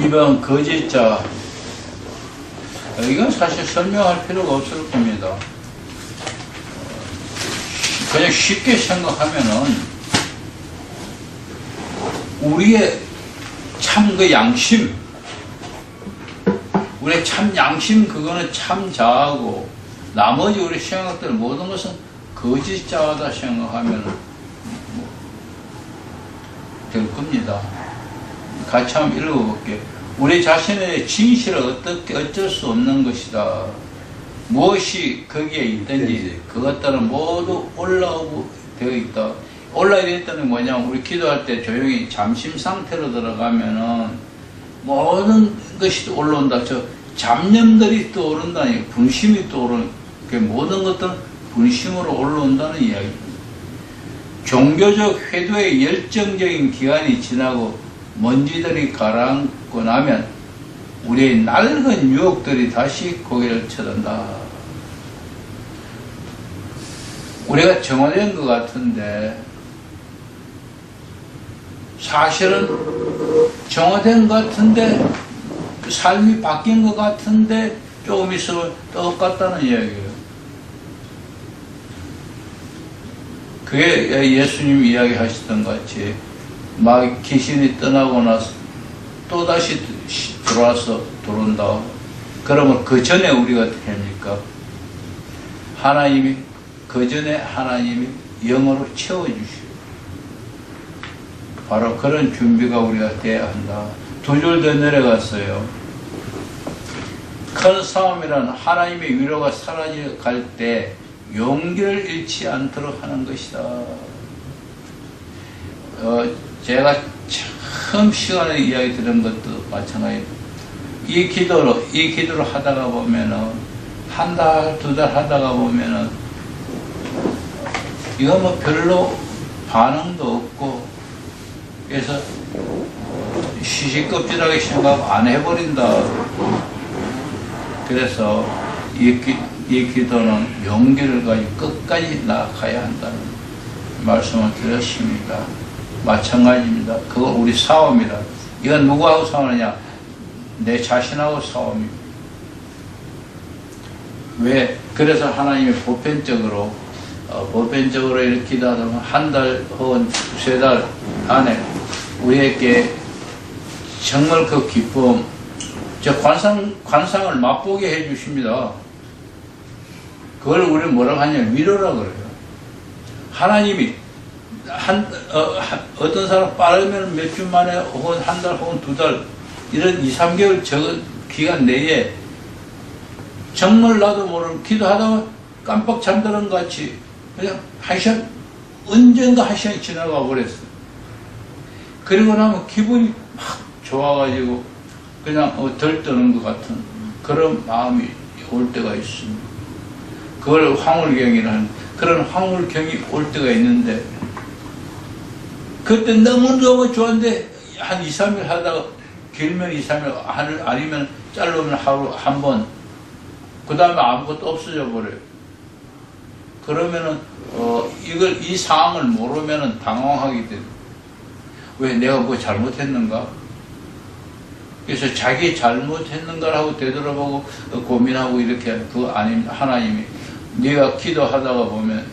2번 거짓자. 이건 사실 설명할 필요가 없을 겁니다. 그냥 쉽게 생각하면은 우리의 참 그 양심, 우리의 참 양심, 그거는 참 자하고 나머지 우리 생각들 모든 것은 거짓자하다 생각하면 될 겁니다. 같이 한번 읽어볼게요. 우리 자신의 진실은 어쩔 수 없는 것이다. 무엇이 거기에 있든지 그것들은 모두 올라오고 되어 있다. 올라야 되었다는 게 뭐냐면 우리 기도할 때 조용히 잠심 상태로 들어가면은 모든 것이 올라온다. 저 잡념들이 또 오른다니, 분심이 또 오른, 그 모든 것들은 분심으로 올라온다는 이야기입니다. 종교적 회도의 열정적인 기간이 지나고 먼지들이 가라앉고 나면 우리의 낡은 유혹들이 다시 고개를 쳐든다. 우리가 정화된 것 같은데 사실은 정화된 것 같은데 삶이 바뀐 것 같은데 조금 있으면 똑같다는 이야기예요. 그게 예수님이 이야기하시던 같이 막 귀신이 떠나고 나서 또다시 들어와서 들어온다. 그러면 그 전에 우리가 어떻게 합니까? 하나님이 그 전에 하나님이 영으로 채워주시오. 바로 그런 준비가 우리가 돼야 한다. 두 줄 더 내려갔어요. 큰 싸움이란 하나님의 위로가 사라져갈 때 용기를 잃지 않도록 하는 것이다. 제가 처음 시간에 이야기 들은 것도 마찬가지예요. 이 기도를 하다가 보면은 한 달, 두 달 하다가 보면은 이거 뭐 별로 반응도 없고 그래서 시시껍질하게 생각 안 해버린다. 그래서 이 기도는 용기를 가지고 끝까지 나아가야 한다는 말씀을 드렸습니다. 마찬가지입니다. 그건 우리 싸움이다. 이건 누구하고 싸우느냐? 내 자신하고 싸움입니다. 왜? 그래서 하나님이 보편적으로 이렇게 기도하면 한 달 혹은 두세 달 안에 우리에게 정말 그 기쁨, 저 관상을 맛보게 해 주십니다. 그걸 우리는 뭐라고 하냐? 위로라고 그래요. 하나님이 어떤 사람 빠르면 몇 주 만에 혹은 한 달 혹은 두 달 이런 2, 3개월 적은 기간 내에 정말 나도 모르는 기도하다가 깜빡 잠드는 것 같이 그냥 한 시간, 언젠가 한 시간이 지나가 버렸어. 그리고 나면 기분이 막 좋아가지고 그냥 들떠는 것 같은 그런 마음이 올 때가 있습니다. 그걸 황홀경이라는 그런 황홀경이 올 때가 있는데 그때 너무너무 좋은데 한 2, 3일 하다가 길면 2, 3일 아니면 짧으면 하루 한 번 그 다음에 아무것도 없어져 버려요. 그러면은 이 상황을 모르면은 당황하게 돼요. 왜 내가 뭐 잘못했는가? 그래서 자기 잘못했는가라고 되돌아보고 고민하고 이렇게 그거 아닙니다. 하나님이 네가 기도하다가 보면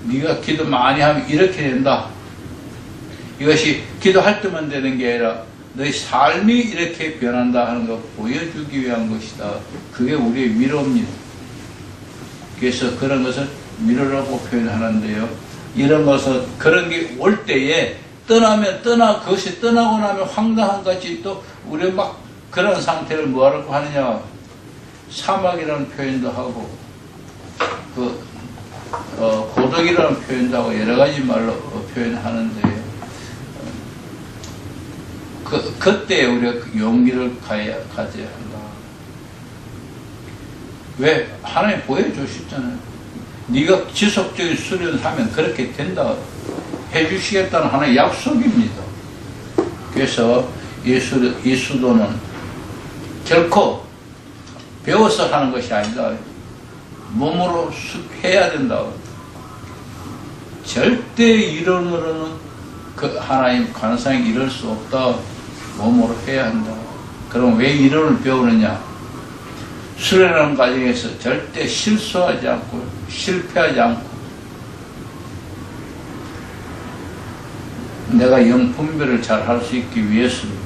네가 기도 많이 하면 이렇게 된다. 이것이 기도할 때만 되는 게 아니라 너의 삶이 이렇게 변한다 하는 거 보여주기 위한 것이다. 그게 우리의 위로입니다. 그래서 그런 것을 위로라고 표현하는데요. 이런 것은 그런 게 올 때에 그것이 떠나고 나면 황당한 같이 또 우리 막 그런 상태를 뭐라고 하느냐. 사막이라는 표현도 하고, 고독이라는 표현도 하고 여러 가지 말로 표현하는데요. 그때 우리가 용기를 가져야 한다. 왜? 하나님 보여주셨잖아요. 네가 지속적인 수련하면 그렇게 된다. 해주시겠다는 하나의 약속입니다. 그래서 이 수도는 결코 배워서 하는 것이 아니다. 몸으로 해야 된다. 절대 이론으로는 그 하나님 관상이 이룰 수 없다. 몸으로 해야 한다. 그럼 왜 이론을 배우느냐? 수련하는 과정에서 절대 실수하지 않고 실패하지 않고 내가 영 분별을 잘 할 수 있기 위해서입니다.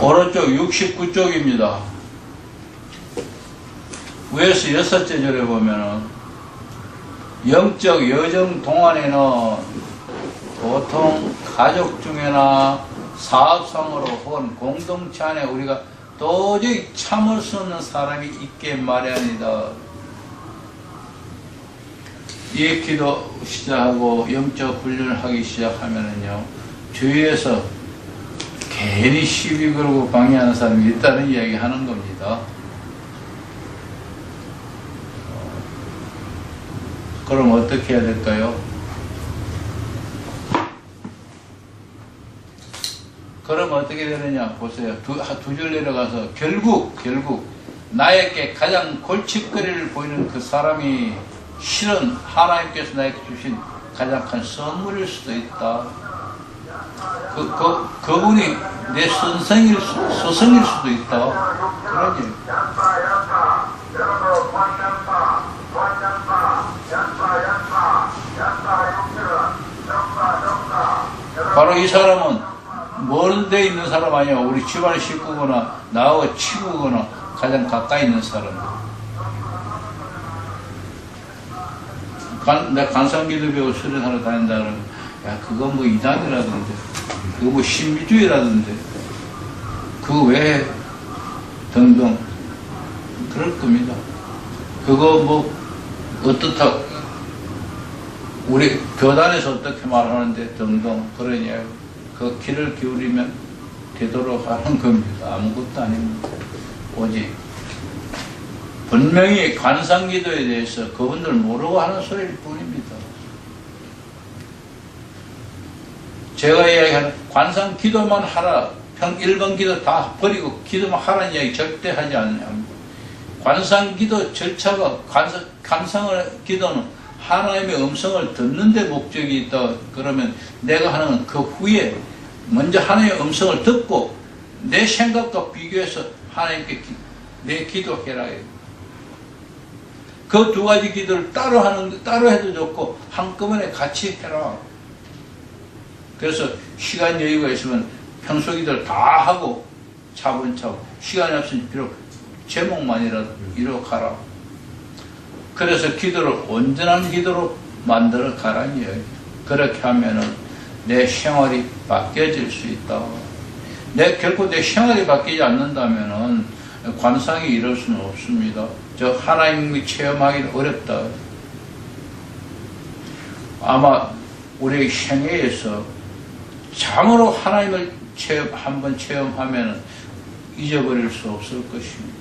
오른쪽 69쪽입니다. 위에서 여섯째 절에 보면은 영적 여정 동안에는 보통 가족 중에나 사업상으로 혹은 공동체 안에 우리가 도저히 참을 수 없는 사람이 있게 마련이다. 이 기도 시작하고 영적 훈련을 하기 시작하면은요, 주위에서 괜히 시비 걸고 방해하는 사람이 있다는 이야기 하는 겁니다. 그럼 어떻게 해야 될까요? 그럼 어떻게 되느냐 보세요. 두 줄 내려가서 결국 나에게 가장 골칫거리를 보이는 그 사람이 실은 하나님께서 나에게 주신 가장 큰 선물일 수도 있다. 그분이 내 스승일 수도 있다. 그런 얘기. 바로 이 사람은 먼 데 있는 사람 아니야. 우리 집안 식구거나 나하고 친구거나 가장 가까이 있는 사람. 내가 간상기도배우 수련하러 다닌다는, 야, 그거 뭐 이단이라던데, 그거 뭐 신비주의라던데, 그거 왜 해? 등등. 그럴 겁니다. 그거 뭐, 어떻다, 우리 교단에서 어떻게 말하는데, 등등. 그러냐. 그 귀를 기울이면 되도록 하는 겁니다. 아무것도 아닙니다. 오직 분명히 관상기도에 대해서 그분들 모르고 하는 소리일 뿐입니다. 제가 이야기하는 관상기도만 하라, 1번 기도 다 버리고 기도만 하라는 이야기 절대 하지 않습니다. 관상기도 절차가, 관상을 기도는 하나님의 음성을 듣는 데 목적이 있다. 그러면 내가 하는 그 후에 먼저 하나님의 음성을 듣고 내 생각과 비교해서 하나님께 내 기도해라. 그 두 가지 기도를 따로 해도 좋고 한꺼번에 같이 해라. 그래서 시간 여유가 있으면 평소 기도를 다 하고 차분차분, 시간이 없으니 비록 제목만이라도 이루어 가라. 그래서 기도를 온전한 기도로 만들어 가라는 이야기. 그렇게 하면은 내 생활이 바뀌어질 수 있다. 결코 내 생활이 바뀌지 않는다면은 관상이 이룰 수는 없습니다. 저 하나님이 체험하기는 어렵다. 아마 우리 생애에서 참으로 하나님을 한번 체험하면은 잊어버릴 수 없을 것입니다.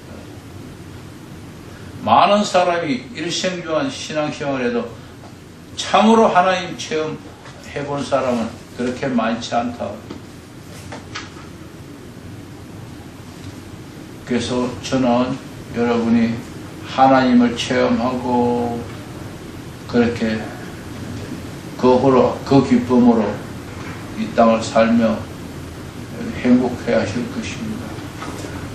많은 사람이 일생중한 신앙생활에도 참으로 하나님 체험해본 사람은 그렇게 많지 않다. 그래서 저는 여러분이 하나님을 체험하고 그렇게 그 기쁨으로 이 땅을 살며 행복해 하실 것입니다.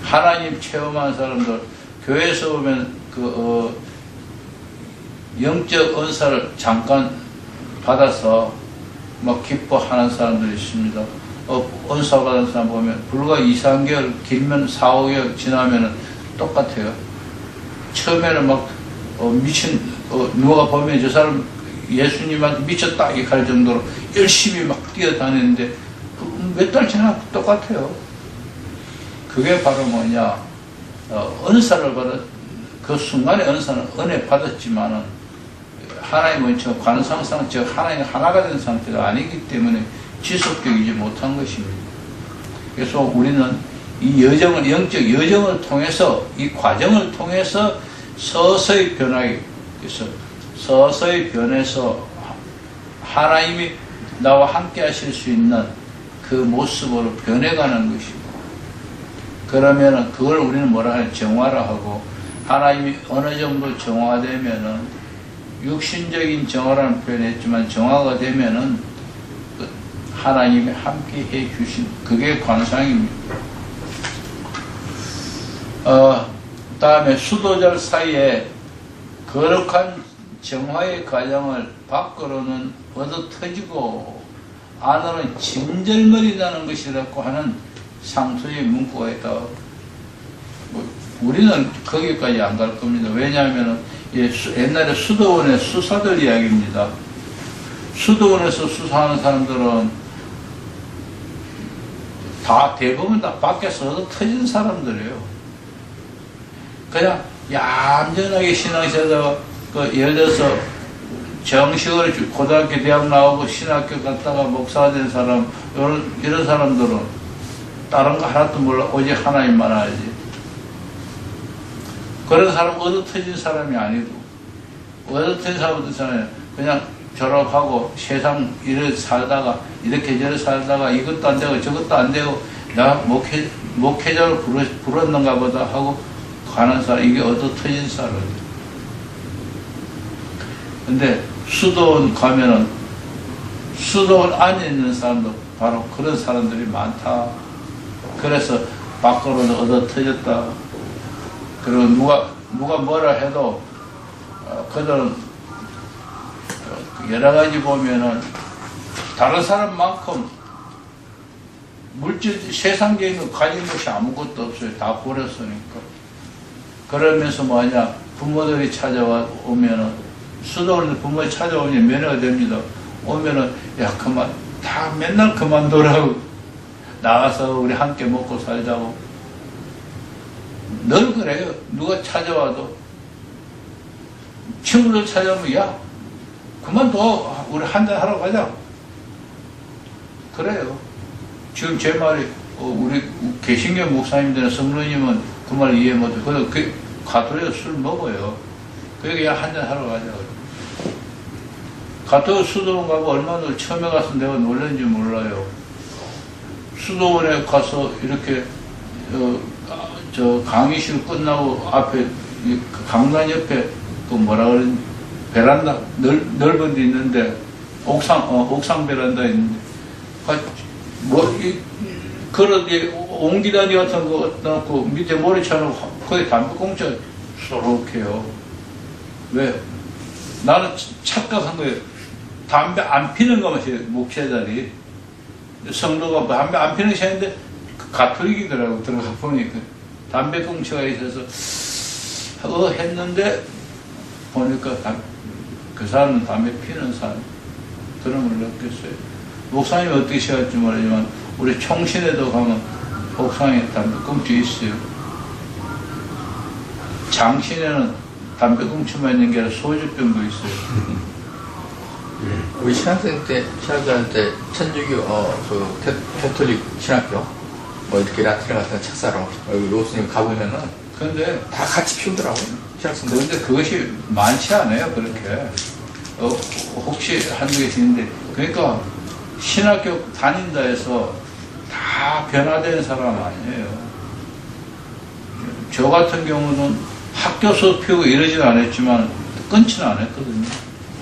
하나님 체험한 사람들, 교회에서 보면 영적 은사를 잠깐 받아서 막 기뻐하는 사람들이 있습니다. 은사 받은 사람 보면 불과 2, 3개월, 길면 4, 5개월 지나면은 똑같아요. 처음에는 막 누가 보면 저 사람 예수님한테 미쳤다 이렇게 할 정도로 열심히 막 뛰어다니는데 몇 달 지나 똑같아요. 그게 바로 뭐냐, 은사를 받은 그 순간에 은사는 은혜 받았지만은 하나님은 저 관상상 저 하나님 하나가 된 상태가 아니기 때문에 지속적이지 못한 것입니다. 그래서 우리는 이 여정을, 영적 여정을 통해서, 이 과정을 통해서 서서히 변하기, 그래서 서서히 변해서 하나님이 나와 함께 하실 수 있는 그 모습으로 변해가는 것입니다. 그러면은 그걸 우리는 뭐라 하냐, 정화라 하고, 하나님이 어느 정도 정화되면은 육신적인 정화라는 표현했지만 정화가 되면은 하나님이 함께 해 주신 그게 관상입니다. 다음에 수도절 사이에 거룩한 정화의 과정을 밖으로는 얻어 터지고 안으로는 진절머리 나는 것이라고 하는 상수의 문구가 있다. 우리는 거기까지 안 갈 겁니다. 왜냐하면 옛날에 수도원의 수사들 이야기입니다. 수도원에서 수사하는 사람들은 다 대부분 다 밖에서 얻어 터진 사람들이에요. 그냥 얌전하게 신앙생활 예를 들어서 정식으로 고등학교 대학 나오고 신학교 갔다가 목사가 된 사람 이런 사람들은 다른 거 하나도 몰라 오직 하나님만 알지. 그런 사람 얻어 터진 사람이 아니고 얻어 터진 사람도 있잖아요. 그냥 졸업하고 세상 일을 살다가 이렇게 저렇게 살다가 이것도 안 되고 저것도 안 되고 내가 목회자를 부렀는가 보다 하고 가는 사람, 이게 얻어 터진 사람. 근데 수도원 가면은 수도원 안에 있는 사람도 바로 그런 사람들이 많다. 그래서 밖으로는 얻어 터졌다. 그리고 누가 뭐라 해도 그들은 여러 가지 보면은 다른 사람만큼 물질 세상적인 거 가진 것이 아무것도 없어요. 다 버렸으니까. 그러면서 뭐냐 부모들이 찾아오면은 수도원에 부모가 찾아오면 면회가 됩니다. 오면은 야 그만 다 맨날 그만두라고 나가서 우리 함께 먹고 살자고 늘 그래요. 누가 찾아와도 친구들 찾아오면 야 그만둬 우리 한잔 하러 가자 그래요. 지금 제 말이 우리 개신교 목사님들은 성로님은 그 말 이해 못해. 그래서 그 가톨릭 술 먹어요. 그러니까 야 한잔 하러 가자. 가톨릭 수도원 가고 얼마나 처음에 가서 내가 놀랐는지 몰라요. 수도원에 가서 이렇게 저 강의실 끝나고 앞에 강단 옆에 그 뭐라 그러지 베란다 넓은 데 있는데 옥상 베란다 있는데 그런데 옹기다니 같은 거 넣고 밑에 머리 쳐놓고 거기 담배꽁초 쏘록해요. 왜? 나는 착각한 거예요. 담배 안 피는 것만 해요. 목회자들이 성도가 담배 안 피는 게 있는데 가톨릭이더라고. 들어가 보니까 담배꽁초가 있어서 했는데 보니까 그 사람은 담배 피는 사람 그런 걸 느꼈어요. 목사님이 어떻게 생각할지 모르지만 우리 총신에도 가면 옥상에 담배꽁초 있어요. 장신에는 담배꽁초만 있는 게 아니라 소주병도 있어요. 우리 신학생 때, 신학교할 때, 천주교, 캐톨릭 신학교, 뭐 이렇게 라틴 같은 책사로, 여기 로스님 가보면은, 근데 다 같이 피우더라고요. 신학생들. 그런데 그것이 많지 않아요, 그렇게. 혹시 한두 개씩 있는데, 그러니까 신학교 다닌다 해서 다 변화되는 사람 아니에요. 저 같은 경우는 학교 수업 피우고 이러진 않았지만, 끊지는 않았거든요.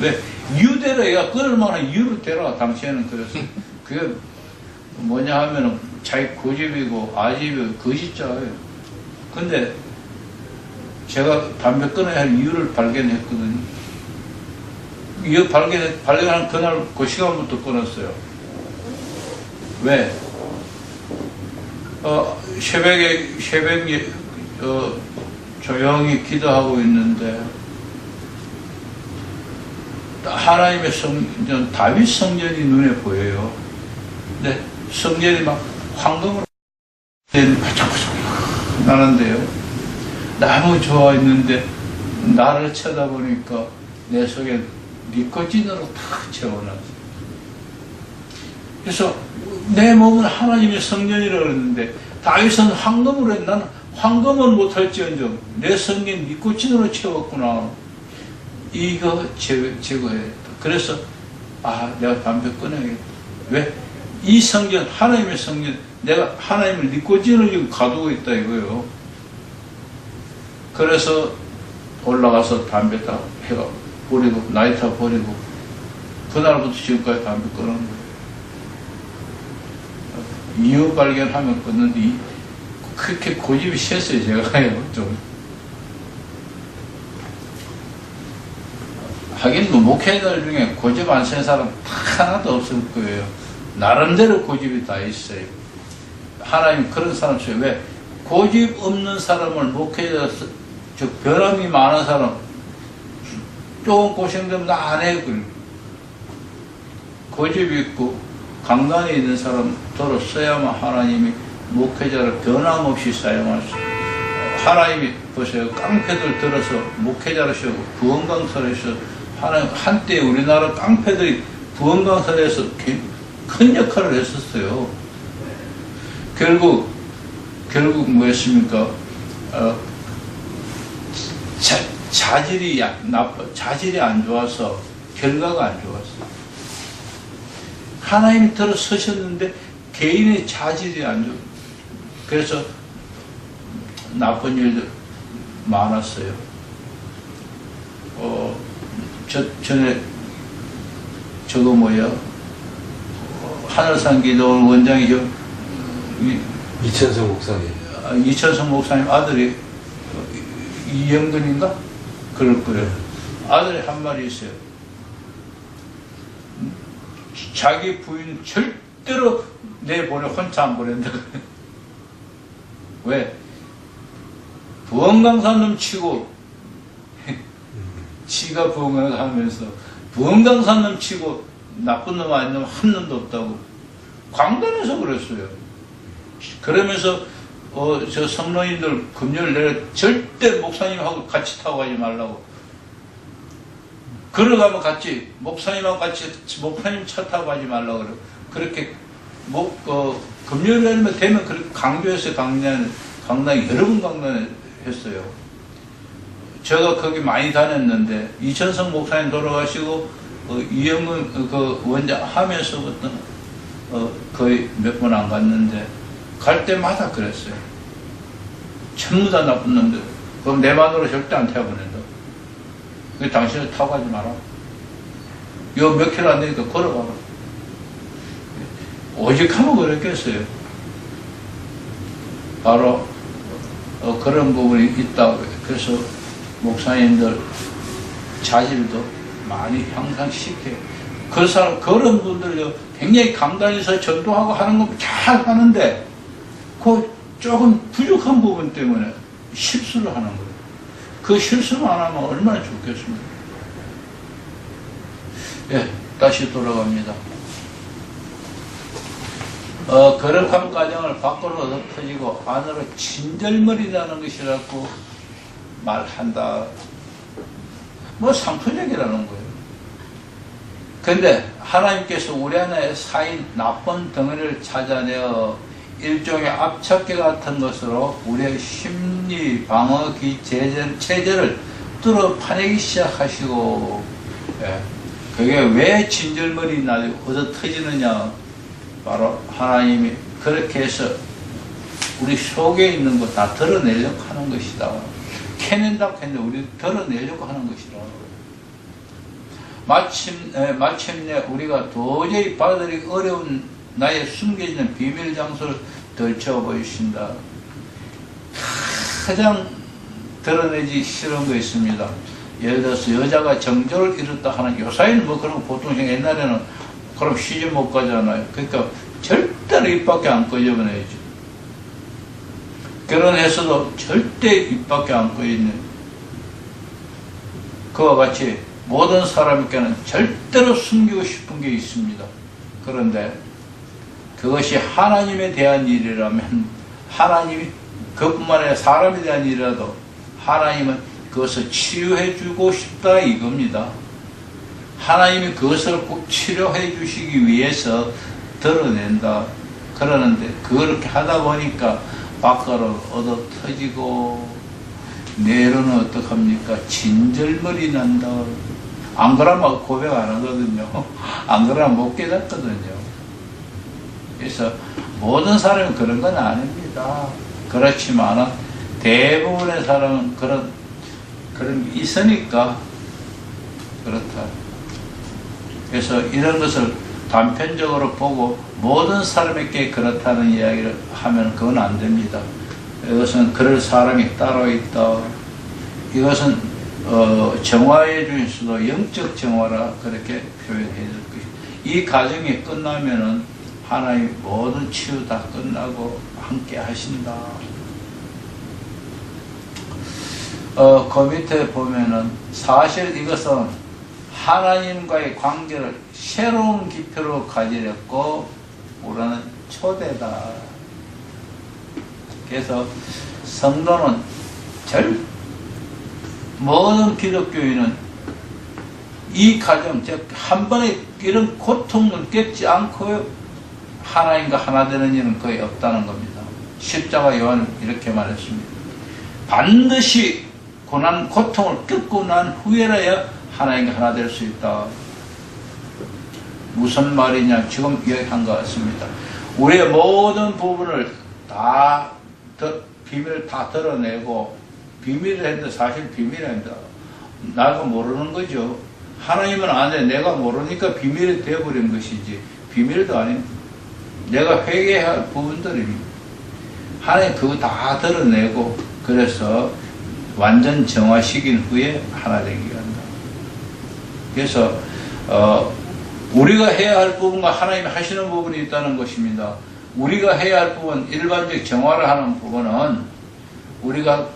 왜? 유대로 얘가 끊을 만한 이유를 대라, 당시에는 그랬어요. 그게 뭐냐 하면은 자기 고집이고 아집이고 거짓자예요. 근데 제가 담배 끊어야 할 이유를 발견했거든요. 이유 발견한 그날 그 시간부터 끊었어요. 왜? 새벽에 조용히 기도하고 있는데 하나님의 성전, 다윗 성전이 눈에 보여요. 근데 성전이 막 황금으로 바짝바짝 나는데요. 너무 좋아했는데 나를 쳐다보니까 내 속에 니코틴으로 탁 채워놨어요. 그래서 내 몸은 하나님의 성전이라고 그랬는데 다윗은 황금으로 했는데 나는 황금은 못할지언정 내 성전 니코틴으로 채웠구나. 이거 제거해야겠다. 그래서 내가 담배 끊어야겠다. 왜? 이 성전, 하나님의 성전, 내가 하나님을 니코틴을 지금 가두고 있다 이거예요. 그래서 올라가서 담배 딱 해가 버리고 나이타 버리고 그날부터 지금까지 담배 끊은 거예요. 이유 발견하면 끊는데 그렇게 고집이 셌어요. 제가요 좀. 하긴 뭐 목회자들 중에 고집 안 센 사람 하나도 없을 거예요. 나름대로 고집이 다 있어요. 하나님 그런 사람 써요. 왜? 고집 없는 사람을 목회자, 즉 변함이 많은 사람 조금 고생되면 나 안 해. 고집이 있고 강단에 있는 사람들로 써야만 하나님이 목회자를 변함없이 사용할 수 있어요. 하나님이 보세요. 깡패들 들어서 목회자로 세우고 부흥강설에서 하나님 한때 우리나라 깡패들이 부흥강설에서 큰 역할을 했었어요. 결국 뭐였습니까? 자질이 안 좋아서 결과가 안 좋았어. 하나님이 들어서셨는데 개인의 자질이 안 좋아. 그래서 나쁜 일들 많았어요. 전에 저거 뭐야? 하늘산 기도 원장이죠. 이천성 목사님. 이천성 목사님 아들이 이영근인가? 그럴 거예요. 아들이 한 말이 있어요. 자기 부인 절대로 내보내 혼자 안 보낸다. 왜? 부흥강사 넘치고 지가 부흥강사 하면서 부흥강사 넘치고 나쁜 놈 아닌 놈 한 놈도 없다고 광단에서 그랬어요. 그러면서 저 성로인들 금요일 내려 절대 목사님하고 같이 타고 가지 말라고. 걸어가면 같이 목사님하고 같이 목사님 차 타고 가지 말라고 그래. 그렇게 금요일 내리면 되면 그렇게 강조했어요. 강당에 여러 번 강단했어요. 제가 거기 많이 다녔는데 이천성 목사님 돌아가시고 이영근 그 원장 하면서부터 거의 몇 번 안 갔는데 갈 때마다 그랬어요. 전부 다 나쁜 놈들. 그럼 내 마누라 절대 안 태워보낸다. 당신은 타고 가지 마라. 요 몇 킬로 안 되니까 걸어가라. 오직 하면 그랬겠어요. 바로 그런 부분이 있다고. 그래서 목사님들 자질도 많이 향상시켜요. 그런 분들요 굉장히 강단에서 전도하고 하는 거 잘 하는데 그 조금 부족한 부분 때문에 실수를 하는 거예요. 그 실수만 안 하면 얼마나 좋겠습니까? 예, 다시 돌아갑니다. 거룩한 과정을 밖으로 터지고 안으로 진절머리라는 것이라고 말한다. 뭐 상투적이라는 거예요. 근데 하나님께서 우리 안에 쌓인 나쁜 덩어리를 찾아내어 일종의 압착기 같은 것으로 우리의 심리, 방어, 체제를 뚫어 파내기 시작하시고, 예. 그게 왜 진절머리 나고 얻어 터지느냐. 바로 하나님이 그렇게 해서 우리 속에 있는 거 다 드러내려고 하는 것이다. 캐낸다고 했는데 우리 드러내려고 하는 것이다. 마침내 우리가 도저히 받아들이기 어려운 나의 숨겨지는 비밀 장소를 들춰 보이신다. 가장 드러내기 싫은 거 있습니다. 예를 들어서 여자가 정조를 이뤘다 하는, 요사이는 뭐 그런 거 보통 옛날에는 그럼 시집 못 가잖아요. 그러니까 절대로 입 밖에 안 꺼져보내야지. 결혼해서도 절대 입 밖에 안 꺼있는, 그와 같이 모든 사람에게는 절대로 숨기고 싶은 게 있습니다. 그런데 그것이 하나님에 대한 일이라면, 하나님이 그뿐만 아니라 사람에 대한 일이라도 하나님은 그것을 치유해 주고 싶다 이겁니다. 하나님이 그것을 꼭 치료해 주시기 위해서 드러낸다. 그러는데 그렇게 하다 보니까 밖으로 얻어 터지고, 내로는 어떡합니까? 진절머리 난다. 안 그러면 고백 안 하거든요. 안 그러면 못 깨닫거든요. 그래서 모든 사람은 그런 건 아닙니다. 그렇지만 대부분의 사람은 그런 게 있으니까 그렇다. 그래서 이런 것을 단편적으로 보고 모든 사람에게 그렇다는 이야기를 하면 그건 안 됩니다. 이것은 그럴 사람이 따로 있다. 이것은 정화해 중에서도 영적 정화라 그렇게 표현해야 될 것이다. 이 과정이 끝나면은 하나님 모든 치유 다 끝나고 함께 하신다. 그 밑에 보면은 사실 이것은 하나님과의 관계를 새로운 깊이로 가지렸고 우리는 초대다. 그래서 성도는 모든 기독교인은 이 과정, 즉 한 번에 이런 고통을 겪지 않고 하나님과 하나 되는 일은 거의 없다는 겁니다. 십자가 요한은 이렇게 말했습니다. 반드시 고통을 겪고 난 후에라야 하나님과 하나 될 수 있다. 무슨 말이냐? 지금 이야기한 것 같습니다. 우리의 모든 부분을 다 비밀을 다 드러내고 비밀을 했는데 사실 비밀입니다. 나가 모르는 거죠. 하나님은 안 해. 내가 모르니까 비밀이 되어버린 것이지 비밀도 아닙니다. 내가 회개해야 할 부분들입니다. 하나님 그거 다 드러내고 그래서 완전 정화시킨 후에 하나 되기가 한다. 그래서 우리가 해야 할 부분과 하나님이 하시는 부분이 있다는 것입니다. 우리가 해야 할 부분, 일반적 정화를 하는 부분은 우리가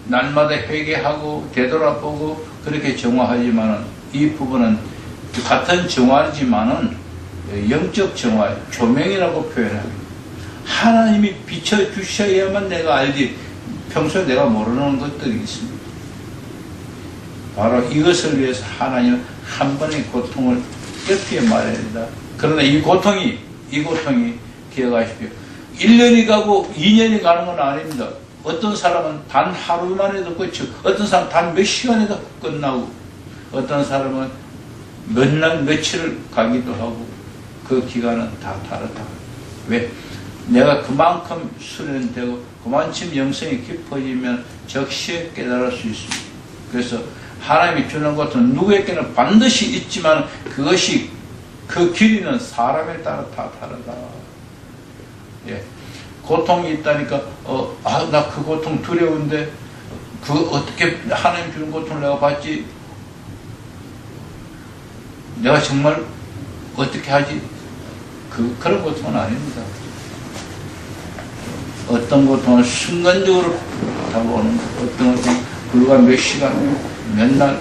날마다 회개하고 되돌아보고 그렇게 정화하지만은 이 부분은 같은 정화지만은 영적 정화, 조명이라고 표현합니다. 하나님이 비춰주셔야만 내가 알지 평소에 내가 모르는 것들이 있습니다. 바로 이것을 위해서 하나님은 한 번의 고통을 이렇게 말해야 된다. 그러나 이 고통이 기억하십시오. 1년이 가고 2년이 가는 건 아닙니다. 어떤 사람은 단 하루만에도 끝이고 어떤 사람은 단 몇 시간에도 끝나고 어떤 사람은 몇 날 며칠을 가기도 하고 그 기간은 다 다르다. 왜? 내가 그만큼 수련되고 그만큼 영성이 깊어지면 적시에 깨달을 수 있습니다. 그래서 하나님이 주는 것은 누구에게는 반드시 있지만 그것이 그 길이는 사람에 따라 다 다르다. 예. 고통이 있다니까 나 그 고통 두려운데 그 어떻게 하나님 주는 고통을 내가 받지? 내가 정말 어떻게 하지? 그런 고통은 아닙니다. 어떤 고통은 순간적으로 다가오는 것, 어떤 고통은 불과 몇 시간, 몇 날,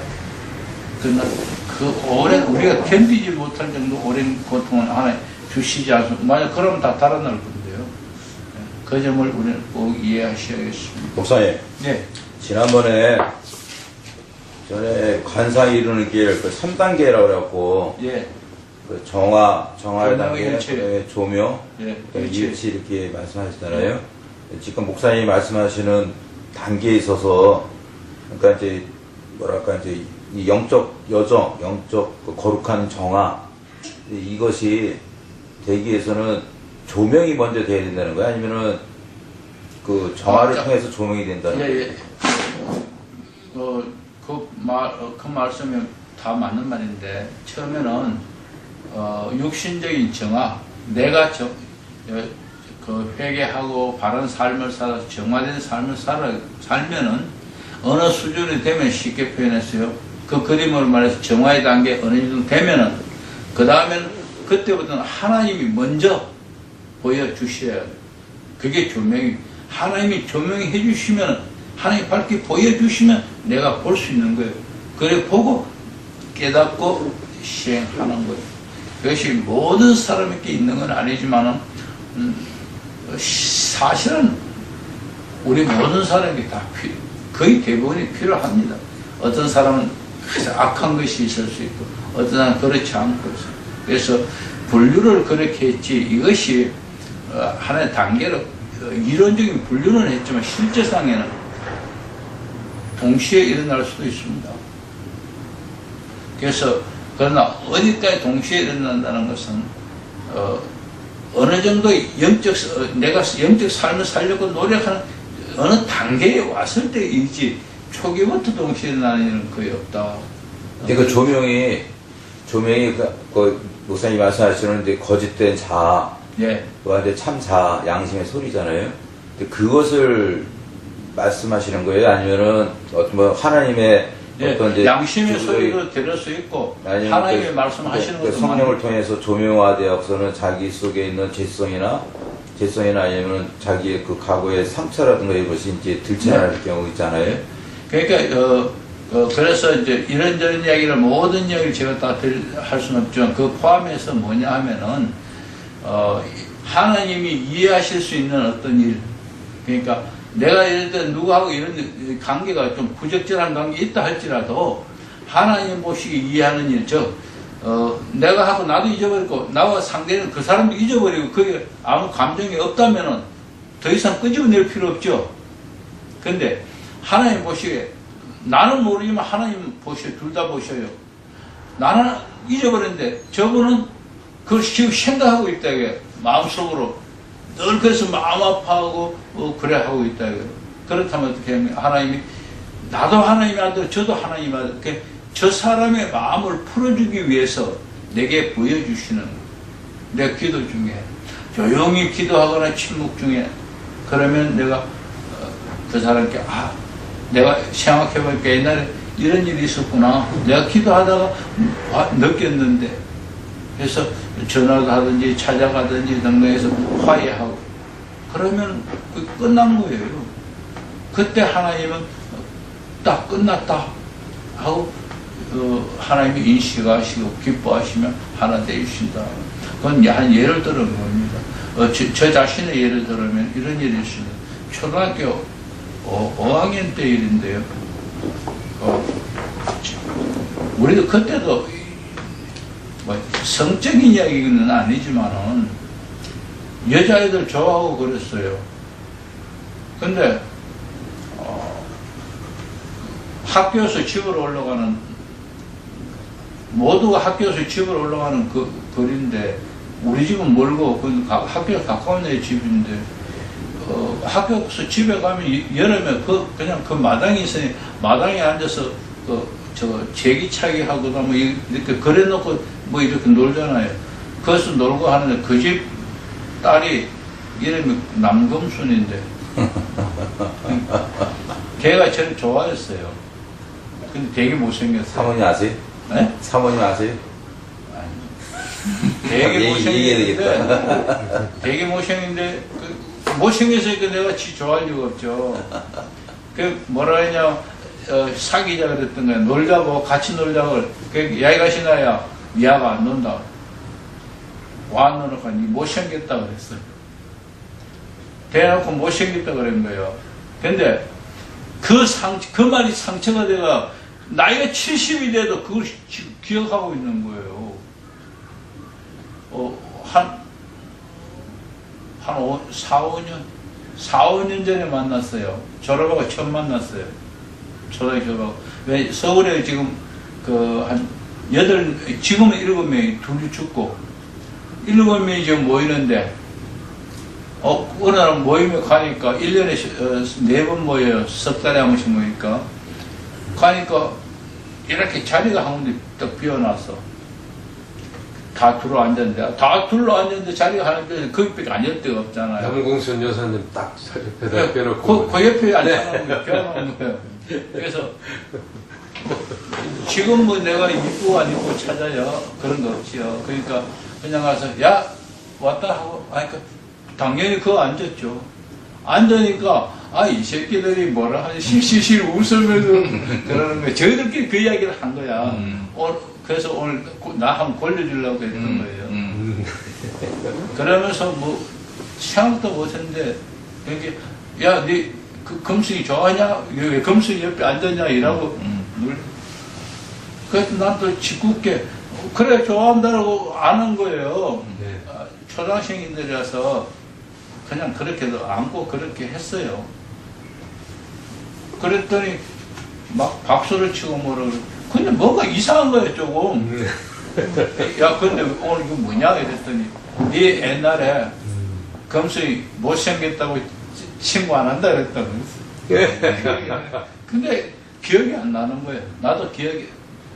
그 오랜, 우리가 견디지 못할 정도 오랜 고통은 하나님 주시지 않습니다. 만약 그러면 다 달아날 건데요. 그 점을 우리는 꼭 이해하셔야겠습니다. 목사님. 네. 지난번에 전에 관사 이루는 길, 그 3단계라고 그래갖고, 예. 그 정화의 단계, 일체. 조명, 예. 일치 이렇게 말씀하시잖아요. 예. 지금 목사님이 말씀하시는 단계에 있어서, 그러니까 이제, 뭐랄까, 이제, 이 영적 여정, 영적 그 거룩한 정화, 이것이 되기 위해서는 조명이 먼저 돼야 된다는 거야? 아니면은, 그 정화를 통해서 조명이 된다는 거야? 예. 그 말씀이 다 맞는 말인데, 처음에는, 육신적인 정화, 내가 그 회개하고 바른 삶을 살아서 정화된 삶을 살면은 어느 수준이 되면 쉽게 표현했어요. 그 그림으로 말해서 정화의 단계 어느 정도 되면은 그 다음에는 그때부터는 하나님이 먼저 보여주셔야 돼요. 그게 조명이 하나님이 조명해 주시면 하나님이 밝게 보여주시면 내가 볼 수 있는 거예요. 그래 보고 깨닫고 시행하는 거예요. 그것이 모든 사람에게 있는 건 아니지만은 사실은 우리 모든 사람에게 다 거의 대부분이 필요합니다. 어떤 사람은 악한 것이 있을 수 있고 어떤 사람은 그렇지 않고 있어요. 그래서 분류를 그렇게 했지 이것이 하나의 단계로 이론적인 분류는 했지만 실제상에는 동시에 일어날 수도 있습니다. 그래서 그러나 어디까지 동시에 일어난다는 것은 어느 정도 내가 영적 삶을 살려고 노력하는 어느 단계에 왔을 때이지 초기부터 동시에 일어나는 일은 거의 없다. 근데 그 조명이 그 목사님 말씀하시는 이제 거짓된 자아, 예. 또한 이제 참 자아, 양심의 소리잖아요. 근데 그것을 말씀하시는 거예요? 아니면은 어떤 뭐 하나님의 예, 어떤 이제 양심의 주의- 소리로 들을 수 있고 아니면 하나님의 그- 말씀하시는 그 것도 성령을 많고. 통해서 조명화되어서는 자기 속에 있는 죄성이나 아니면 자기의 그 과거의 상처라든가 이것이 이제 들춰날 경우 있잖아요. 그러니까 그래서 이제 이런저런 이야기를 모든 이야기를 제가 다 할 수는 없지만 그 포함해서 뭐냐 하면은 하나님이 이해하실 수 있는 어떤 일, 그러니까 내가 예를 들어 누구하고 이런 관계가 좀 부적절한 관계 있다 할지라도 하나님 보시기 이해하는 일, 즉 내가 하고 나도 잊어버리고 나와 상대는 그 사람도 잊어버리고 그게 아무 감정이 없다면은 더 이상 끄집어낼 필요 없죠. 근데 하나님 보시기에 나는 모르지만 하나님 보셔요. 둘 다 보셔요. 나는 잊어버렸는데 저분은 그걸 지금 생각하고 있다 이게 마음속으로 늘 그래서 마음 아파하고 그래 하고 있다 이거. 그렇다면 어떻게 하면 하나님이 나도 하나님이 아들 저도 하나님 아들 저 사람의 마음을 풀어주기 위해서 내게 보여주시는 내 기도 중에 조용히 기도하거나 침묵 중에 그러면 내가 그 사람께 내가 생각해보니까 옛날에 이런 일이 있었구나 내가 기도하다가 느꼈는데 그래서 전화도 하든지 찾아가든지 등등해서 화해하고 그러면 끝난 거예요. 그때 하나님은 딱 끝났다 하고 하나님이 인식하시고 기뻐하시면 하나 되주신다. 그건 한 예를 들은 겁니다. 저 자신의 예를 들으면 이런 일이 있습니다. 초등학교 5학년 때 일인데요. 우리도 그때도 뭐 성적인 이야기는 아니지만은 여자애들 좋아하고 그랬어요. 근데 학교에서 집으로 올라가는 모두가 학교에서 집으로 올라가는 그 거리인데 우리 집은 멀고 학교에 가까운 애 집인데 학교에서 집에 가면 여름에 그냥 그 마당이 있으니 마당에 앉아서 제기차기 하거나 뭐 이렇게 그래놓고 뭐 이렇게 놀잖아요. 거기서 놀고 하는데 그 집 딸이 이름이 남금순인데 걔가 저를 좋아했어요. 근데 되게 못생겼어요. 사모님 아세요? 네? 사모님 아세요? 되게 얘기해야 못생겼는데 되게 못생겼는데 못생겨서 내가 좋아할 리가 없죠. 그 뭐라 했냐 사귀자 그랬던 거야. 놀자고 같이 놀자고. 야이 가시나야 미아가 안 논다. 와 안 노니까 니 못생겼다 그랬어. 대놓고 못생겼다 그런 거예요. 근데 그 말이 상처가 돼가 나이가 70이 돼도 그걸 기억하고 있는 거예요. 한 4, 5년 전에 만났어요. 졸업하고 처음 만났어요. 초등학교 졸업하고. 왜 서울에 지금 지금은 7명이 둘이 죽고 7명이 지금 모이는데 어느 날 모임에 가니까 1년에 4번 모여요. 석 달에 한 번씩 모이니까 가니까 이렇게 자리가 한 군데 딱 비어놨어. 다 둘러 앉았는데 자리가 하는데 거기밖에 앉을 데가 없잖아요. 남궁순 여사님 딱 옆에다 빼놓고 그 옆에 앉아놓은 거예요. 비어놓은 거예요. 그래서 지금 뭐 내가 이쁘고 안 이쁘고 찾아요. 그런 거 없지요. 그러니까 그냥 가서 야 왔다 하고 하니까 당연히 그거 앉았죠. 앉으니까 이 새끼들이 뭐라 하지 실실실 웃으면서 그러는 거예요. 저희들끼리 그 이야기를 한 거야. 그래서 오늘 나 한번 걸려주려고 했던 거예요. 그러면서 뭐 생각도 못했는데 야 니 금승이 좋아하냐? 왜 금승이 옆에 앉았냐? 이라고 그래서 난 또 짓궂게 그래 좋아한다라고 아는 거예요. 네. 초등학생들이라서 그냥 그렇게도 안고 그렇게 했어요. 그랬더니 막 박수를 치고 뭐라고 근데 뭔가 이상한 거예요 조금. 야 근데 오늘 이거 뭐냐 이랬더니 네 옛날에 금수이 못생겼다고 친구 안 한다 그랬다고. 근데 기억이 안 나는 거예요. 나도 기억이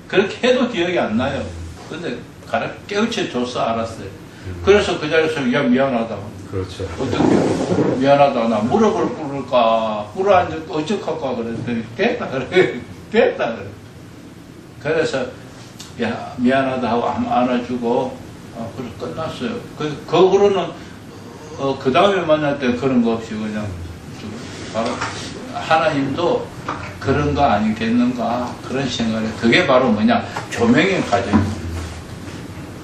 그렇게 해도 기억이 안 나요. 근데 가르쳐 깨우쳐줘서 알았어요. 그래서 그 자리에서 야 미안하다. 그렇죠. 어떻게 미안하다. 나 무릎을 꿇을까 꿇어앉아 어쩌할까 그랬더니 됐다 그래. 됐다 그래. 그래서 야 미안하다 하고 안아주고 그래서 끝났어요. 그 후로는 그 다음에 만날 때 그런 거 없이 그냥 바로 하나님도 그런 거 아니겠는가 그런 생각을 해요. 그게 바로 뭐냐 조명의 과정입니다.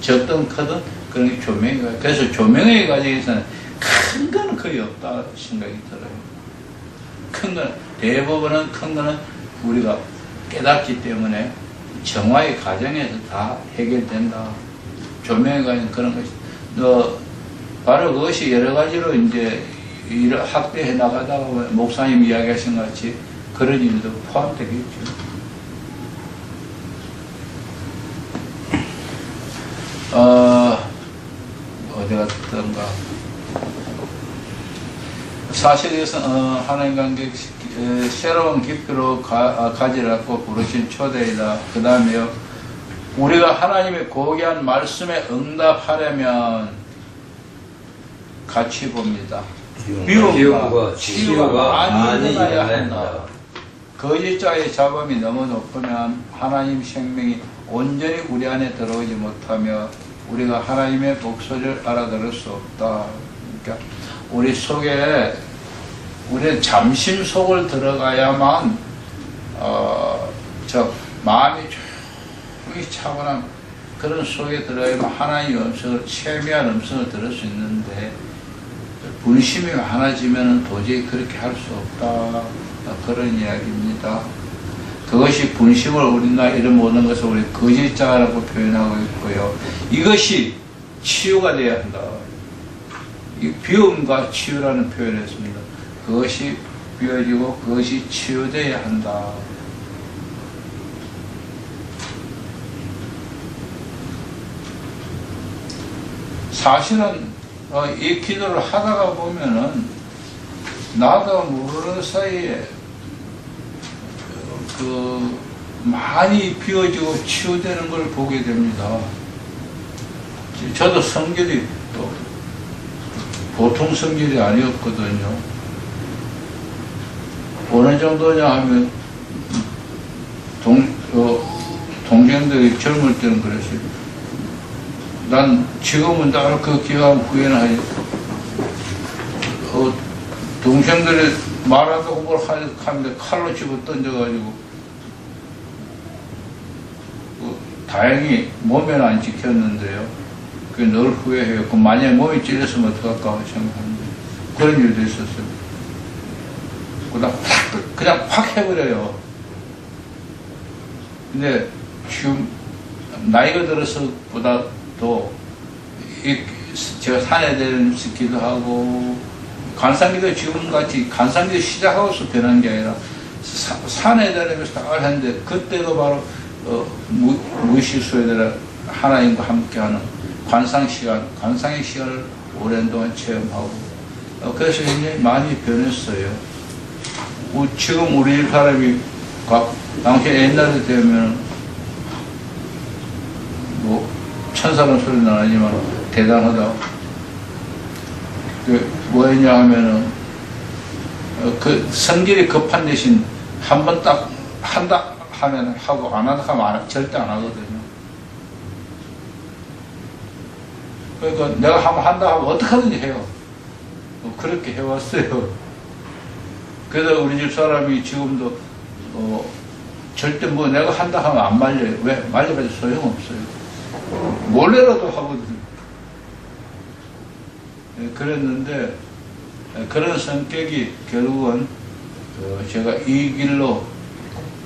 적든 크든 그런 게 조명의 과정. 그래서 조명의 과정에서는 큰 거는 거의 없다 생각이 들어요. 큰 거는 대부분은 큰 거는 우리가 깨닫기 때문에 정화의 과정에서 다 해결된다. 조명의 과정 그런 것이 바로 그것이 여러 가지로 이제 확대해 나가다가 목사님 이야기하신 것 같이 그런 일도 포함되겠죠. 어디 갔던가. 사실에서 하나님 관계 새로운 깊이로 가지라고 부르신 초대이다. 그 다음에요. 우리가 하나님의 고귀한 말씀에 응답하려면 같이 봅니다. 비움과 치유가 많이 일어나야 한다. 거짓자의 잡음이 너무 높으면 하나님 생명이 온전히 우리 안에 들어오지 못하며 우리가 하나님의 목소리를 알아들을 수 없다. 그러니까 우리 속에 우리는 잠심 속을 들어가야만 저 마음이 조용히 차분한 그런 속에 들어가야만 하나님의 음성을 세미한 음성을 들을 수 있는데 분심이 많아지면 도저히 그렇게 할 수 없다. 그런 이야기입니다. 그것이 분심을 우리나 이런 모든 것을 우리 거짓자라고 표현하고 있고요. 이것이 치유가 되어야 한다. 이 비움과 치유라는 표현을 했습니다. 그것이 비워지고 그것이 치유되어야 한다. 사실은 이 기도를 하다가 보면은 나도 모르는 사이에 많이 비워지고 치유되는 걸 보게 됩니다. 저도 성질이 또 보통 성질이 아니었거든요. 어느 정도냐 하면 동생들이 젊을 때는 그랬어요. 난 지금은 나를 그 기간 후에는 하니 동생들이 말한다고 뭘 하는데 칼로 집어 던져가지고 다행히 몸에는 안 찍혔는데요. 그게 늘 후회해요. 만약에 몸이 찔렸으면 어떡할까 생각하는데 그런 일도 있었어요. 그냥 확 해버려요. 근데 지금 나이가 들어서보다도 제가 산에 내려서 하고 관상기도 지금같이 관상기도 시작하고서 변한 게 아니라 산에 내려면서 딱 했는데 그때도 바로 무의식수에다가 하나님과 함께하는 관상의 시간을 오랜 동안 체험하고 그래서 굉장히 많이 변했어요. 지금 우리 집 사람이 당시 옛날에 되면 뭐 천사는 소리는 아니지만 대단하다. 뭐였냐 하면은 그 성질이 급한 대신 한 번 딱 한다 하면 하고 안 한다 하면 절대 안 하거든요. 그러니까 내가 한번 한다 하면 어떻게든지 해요. 그렇게 해왔어요. 그래서 우리 집 사람이 지금도 절대 뭐 내가 한다 하면 안 말려요. 왜? 말려봐도 소용없어요. 몰래라도 하거든요. 그랬는데 그런 성격이 결국은 제가 이 길로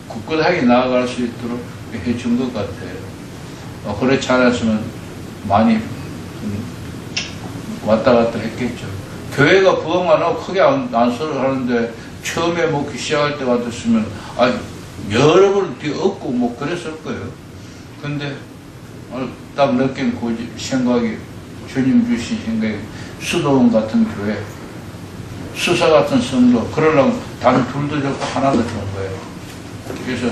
굳굳하게 나아갈 수 있도록 해준 것 같아요. 그렇지 않았으면 많이 왔다 갔다 했겠죠. 교회가 부흥만 하고 크게 안수를 하는데 처음에 먹기 시작할 때 같았으면 여러 번 뒤에 얻고 뭐 그랬을 거예요. 근데 딱 느낀 생각이 주님 주신 생각이 수도원 같은 교회, 수사 같은 성도, 그러려면 단 둘도 좋고 하나도 좋은 거예요. 그래서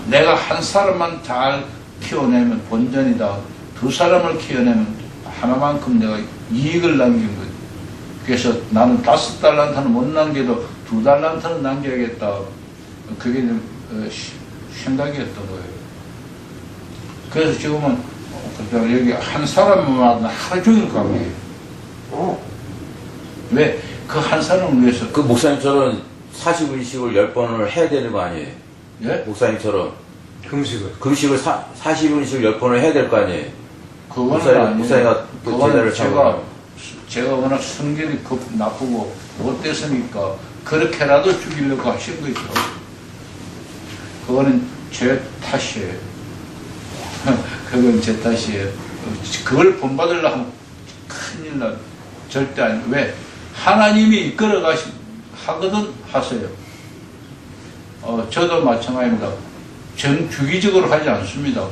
내가 한 사람만 잘 키워내면 본전이다. 두 사람을 키워내면 하나만큼 내가 이익을 남긴 거지. 그래서 나는 5달란트는 못 남겨도 2달란트는 남겨야겠다. 그게 생각이었던 거예요. 그래서 지금은 여기 한 사람마다 하루 종일 가게요. 왜? 그 한 사람을 위해서. 그 목사님처럼 40일씩을 10번을 해야 되는 거 아니에요? 예? 목사님처럼 금식을. 금식을 40일씩을 10번을 해야 될 거 아니에요? 그거는 아니에요. 목사님가 그 그거는 제자를 제가 워낙 성질이 나쁘고 못됐으니까 그렇게라도 죽이려고 하신 거죠. 그거는 제 탓이에요. 그건 제 탓이에요. 그걸 본받으려고 하면 큰일 나. 절대 아니에요. 왜? 하나님이 이끌어 하거든 하세요. 저도 마찬가지입니다. 정주기적으로 하지 않습니다.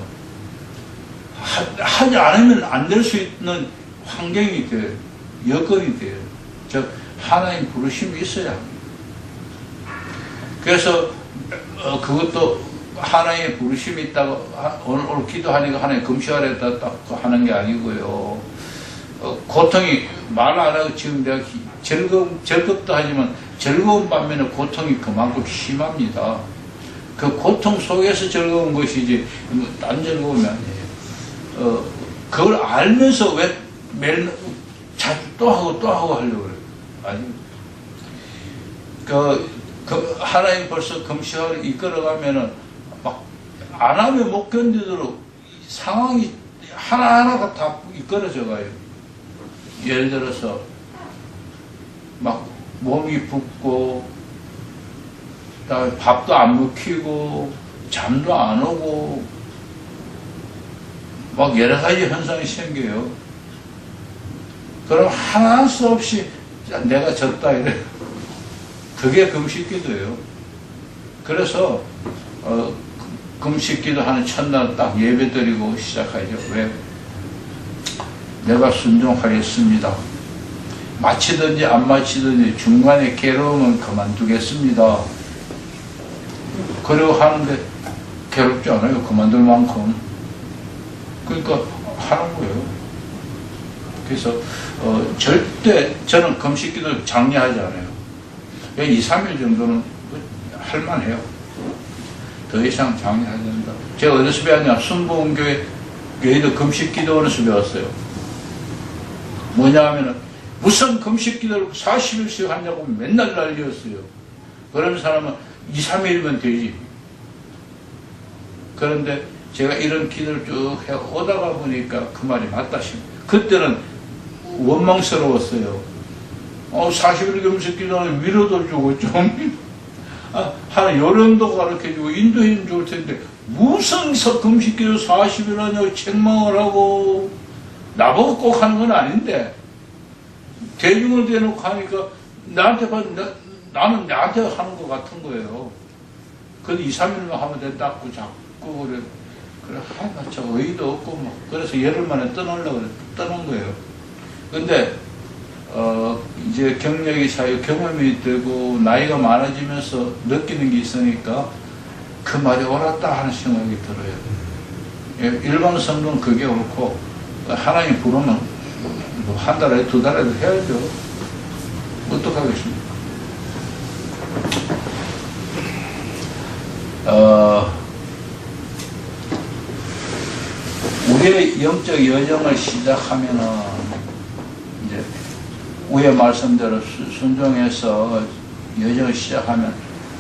하지 않으면 안 될 수 있는 환경이 돼요. 여건이 돼요. 즉 하나님 부르심이 있어야 합니다. 그래서 그것도 하나님의 부르심이 있다고 오늘 기도하니까 하나님 금식하랬다 딱 하는 게 아니고요. 고통이 말 안 하고 지금 내가 즐겁다 하지만 즐거운 반면에 고통이 그만큼 심합니다. 그 고통 속에서 즐거운 것이지 딴 즐거움이 아니에요. 그걸 알면서 왜 매일 자주 또 하고 하려고 그래요. 아니, 하나님 벌써 금식을 이끌어가면은 막 안 하면 못 견디도록 상황이 하나하나가 다 이끌어져 가요. 예를 들어서 막 몸이 붓고 그다음에 밥도 안 먹히고 잠도 안 오고 막 여러 가지 현상이 생겨요. 그럼 하나 수 없이 내가 졌다 이래. 그게 금식기도예요. 그래서 금식기도 하는 첫날 딱 예배드리고 시작하죠. 왜? 내가 순종하겠습니다. 마치든지 안 마치든지 중간에 괴로움은 그만두겠습니다. 그리고 하는데 괴롭지 않아요. 그만둘 만큼. 그러니까 하는 거예요. 그래서 절대 저는 금식기도 장려하지 않아요. 2, 3일 정도는 할만해요. 더 이상 장려하지 않는다. 제가 어디서 배웠냐? 순복음교회 교회도 금식기도원에서 배웠어요. 뭐냐 하면은 무슨 금식기도를 40일씩 하냐고 맨날 난리였어요. 그런 사람은 2, 3일이면 되지. 그런데 제가 이런 기도를 쭉 오다가 보니까 그 말이 맞다 싶어요. 그때는 원망스러웠어요. 40일 금식기도는 위로도 주고 좀 하나 요령도 가르쳐주고 인도해주면 좋을 텐데 무슨 금식기도 40일 하냐고 책망을 하고 나보고 꼭 하는 건 아닌데 대중을 대놓고 하니까 나한테 나는 나한테 하는 것 같은 거예요. 근데 2, 3일만 하면 된다고 자꾸 그래 하나 저 의의도 없고 뭐 그래서 열흘 만에 떠나려고 떠난 거예요. 근데 이제 경력이 쌓이고 경험이 되고 나이가 많아지면서 느끼는 게 있으니까 그 말이 옳았다 하는 생각이 들어요. 일반 성도는 그게 옳고 하나님 부르면 뭐 한 달에 2달에도 해야죠. 어떡하겠습니까? 우리의 영적 여정을 시작하면은 이제 위에 말씀대로 순종해서 여정을 시작하면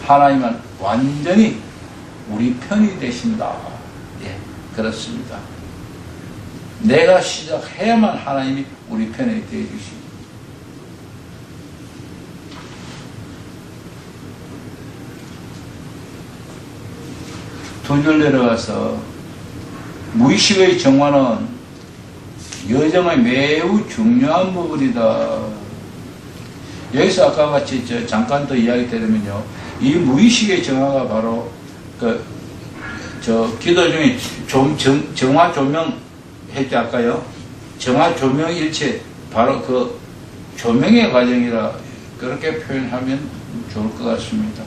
하나님은 완전히 우리 편이 되신다. 예, 그렇습니다. 내가 시작해야만 하나님이 우리 편에 되어주십니다. 두 줄 내려가서 무의식의 정화는 여정의 매우 중요한 부분이다. 여기서 아까 같이 잠깐 더 이야기 드리면요. 이 무의식의 정화가 바로 기도 중에 정화 조명 했지 아까요. 정화 조명 일체 바로 그 조명의 과정이라 그렇게 표현하면 좋을 것 같습니다.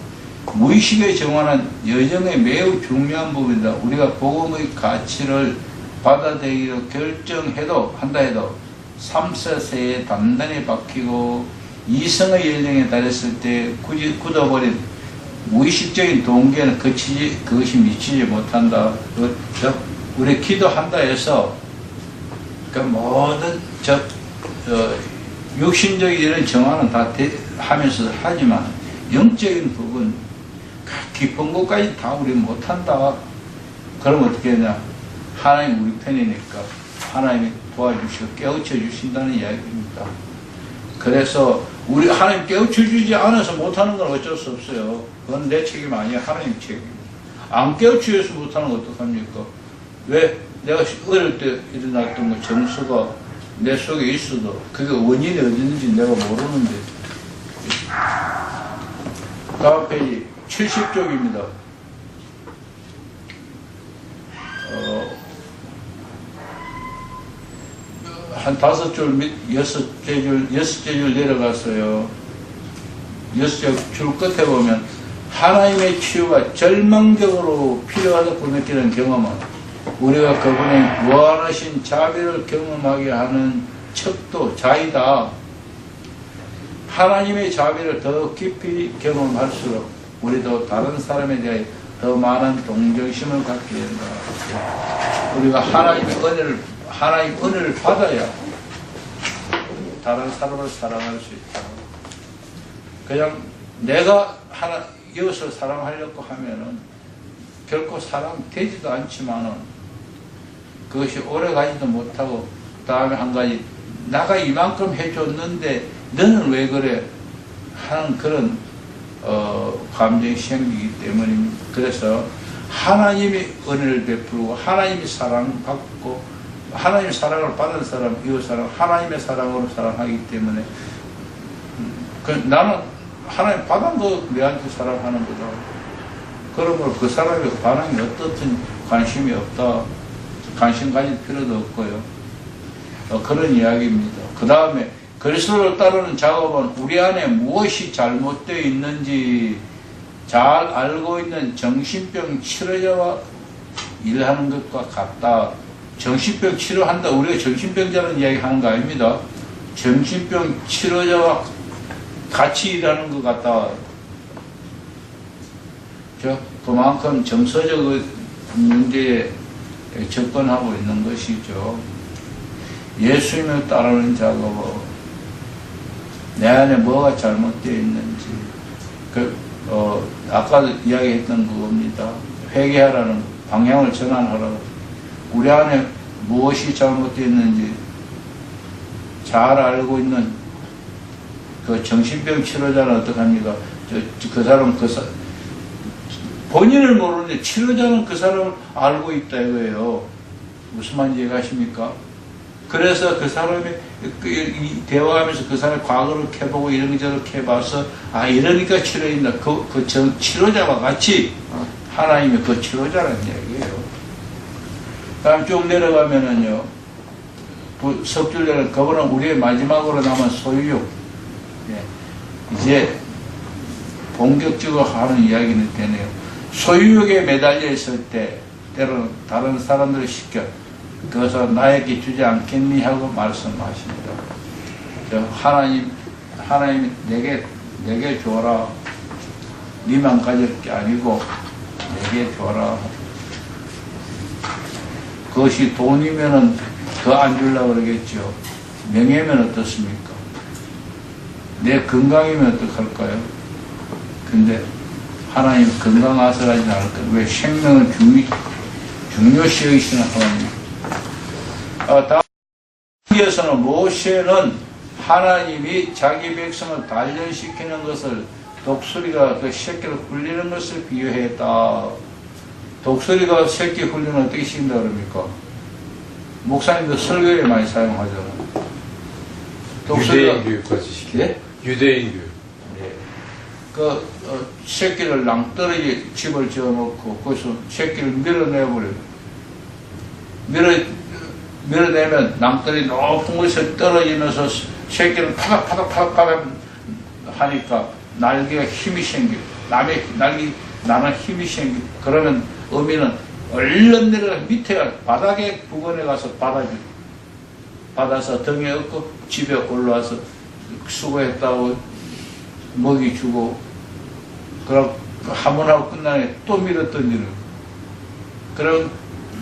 무의식의 정화는 여정의 매우 중요한 부분이다. 우리가 복음의 가치를 받아들이기로 한다 해도 3세에 단단히 박히고 이성의 연령에 달했을 때 굳어버린 무의식적인 동기에는 그것이 미치지 못한다. 우리 기도한다 해서 그 모든 육신적인 이런 정화는 다 하면서 하지만 영적인 부분 깊은 것까지 다 우리 못한다. 그럼 어떻게 하냐? 하나님 우리 편이니까 하나님이 도와주시고 깨우쳐 주신다는 이야기입니다. 그래서 우리 하나님 깨우쳐 주지 않아서 못하는 건 어쩔 수 없어요. 그건 내 책임 아니야. 하나님 책임입니다. 안 깨우쳐 줘서 못하는 건 어떡합니까? 왜 내가 어릴 때 일어났던 거 정수가 내 속에 있어도 그게 원인이 어디 있는지 내가 모르는데. 다음 페이지 70쪽입니다. 한 5줄 및 6줄 내려갔어요. 6줄 끝에 보면 하나님의 치유가 절망적으로 필요하다고 느끼는 경험은 우리가 그분의 무한하신 자비를 경험하게 하는 척도 자이다. 하나님의 자비를 더 깊이 경험할수록 우리도 다른 사람에 대해 더 많은 동정심을 갖게 된다. 우리가 하나님 은혜를 받아야 다른 사람을 사랑할 수 있다. 그냥 내가 이웃을 사랑하려고 하면은 결코 사랑되지도 않지만은 그것이 오래 가지도 못하고 다음에 한 가지 나가 이만큼 해줬는데 너는 왜 그래 하는 그런 감정이 생기기 때문입니다. 그래서 하나님이 은혜를 베풀고 하나님이 사랑받고 하나님의 사랑을 받은 사람, 이웃 사랑, 하나님의 사랑으로 사랑하기 때문에 나는 하나님 받은 거 내한테 사랑하는 거다. 그러므로 그 사람의 반응이 어떻든 관심이 없다. 관심 가질 필요도 없고요. 그런 이야기입니다. 그 다음에 그리스도를 따르는 작업은 우리 안에 무엇이 잘못되어 있는지 잘 알고 있는 정신병 치료자와 일하는 것과 같다. 정신병 치료한다. 우리가 정신병자라는 이야기 하는 거 아닙니다. 정신병 치료자와 같이 일하는 것 같다. 그만큼 정서적 문제에 접근하고 있는 것이죠. 예수님을 따르는 작업은 내 안에 뭐가 잘못되어 있는지 아까도 이야기했던 그겁니다. 회개하라는 방향을 전환하라고. 우리 안에 무엇이 잘못되어 있는지 잘 알고 있는 그 정신병 치료자는 어떡합니까? 그 사람 본인을 모르는데 치료자는 그 사람을 알고 있다 이거예요. 무슨 말인지 이해가십니까? 그래서 그 사람이 대화하면서 그 사람의 과거를 캐보고 이런저렇게 해봐서 이러니까 치료인다. 치료자와 같이 하나님이 그 치료자라는 얘기예요. 다음 쭉 내려가면은요, 석줄내는 그거는 우리의 마지막으로 남은 소유욕. 이제 본격적으로 하는 이야기는 되네요. 소유욕에 매달려 있을 때 때로는 다른 사람들을 시켜 그것을 나에게 주지 않겠니 하고 말씀하십니다. 하나님 내게 줘라. 니만 가질 게 아니고 내게 줘라. 그것이 돈이면은 더 안 주려고 그러겠죠. 명예면 어떻습니까? 내 건강이면 어떡할까요? 근데 하나님 건강하셔가지고 않을 거예요. 왜 생명을 중요시 여기시는 하나님. 다음에서는 모세는 하나님이 자기 백성을 단련시키는 것을 독수리가 그 새끼를 굴리는 것을 비유했다. 독수리가 새끼 훈련을 어떻게 시킨다 그럽니까? 목사님도 설교에 많이 사용하잖아요. 유대인 교육까지 시키네. 예? 유대인 교육. 새끼를 낭떠러지 집을 지어놓고 거기서 새끼를 밀어내버려요. 밀어내면 낭떠러지 높은 곳에 떨어지면서 새끼를 파닥 하니까 날개가 힘이 생겨요. 나는 힘이 생기. 그러면 어미는 얼른 내려가 밑에 바닥에 부근에 가서 받아서 등에 업고 집에 올라와서 수고했다고 먹이 주고, 그럼 한 번 하고 끝나네 또 밀어 던지는. 그럼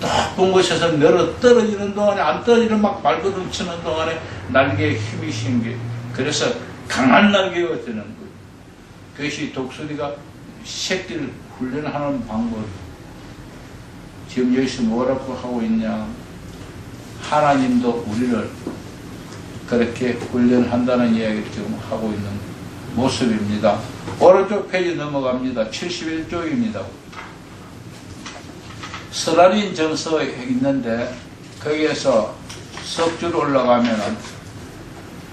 높은 곳에서 내려 떨어지는 동안에, 안 떨어지는 막 발버둥 치는 동안에 날개에 힘이 생겨. 그래서 강한 날개가 되는 거예요. 그것이 독수리가 새끼를 훈련하는 방법. 지금 여기서 뭐라고 하고 있냐. 하나님도 우리를 그렇게 훈련한다는 이야기를 지금 하고 있는 모습입니다. 오른쪽 페이지 넘어갑니다. 71쪽입니다. 스라린 정서에 있는데 거기에서 석줄 올라가면은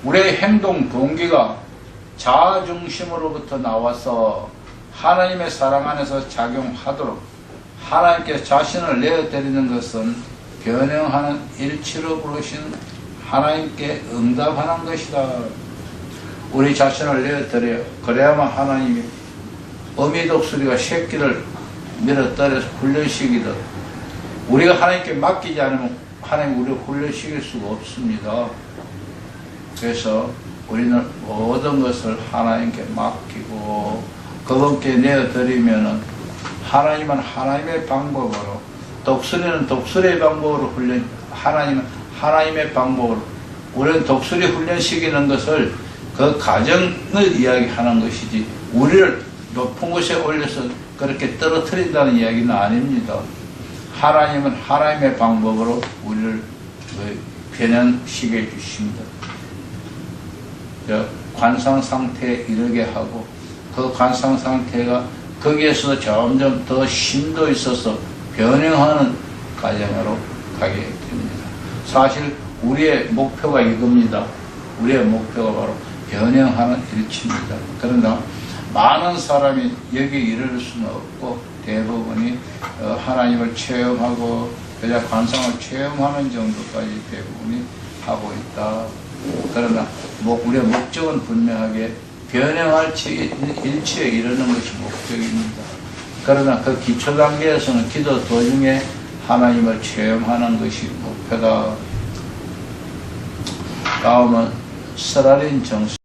우리의 행동 동기가 자아 중심으로부터 나와서 하나님의 사랑 안에서 작용하도록 하나님께 자신을 내어드리는 것은 변형하는 일치로 부르신 하나님께 응답하는 것이다. 우리 자신을 내어드려요. 그래야만 하나님이 어미 독수리가 새끼를 밀어떨어서 훈련시키듯 우리가 하나님께 맡기지 않으면 하나님 우리를 훈련시킬 수가 없습니다. 그래서 우리는 모든 것을 하나님께 맡기고 그분께 내어드리면은 하나님은 하나님의 방법으로, 독수리는 독수리의 방법으로 훈련, 하나님은 하나님의 방법으로, 우리는 독수리 훈련시키는 것을 그 과정을 이야기하는 것이지 우리를 높은 곳에 올려서 그렇게 떨어뜨린다는 이야기는 아닙니다. 하나님은 하나님의 방법으로 우리를 변형시켜 주십니다. 관상 상태에 이르게 하고 그 관상 상태가 거기에서 점점 더 심도 있어서 변형하는 과정으로 가게 됩니다. 사실 우리의 목표가 이겁니다. 우리의 목표가 바로 변형하는 일치입니다. 그러나 많은 사람이 여기에 이를 수는 없고 대부분이 하나님을 체험하고 그저 관상을 체험하는 정도까지 대부분이 하고 있다. 그러나 우리의 목적은 분명하게 변형할 일치에 이르는 것이 목적입니다. 그러나 그 기초 단계에서는 기도 도중에 하나님을 체험하는 것이 목표다. 다음은 스라린 정수.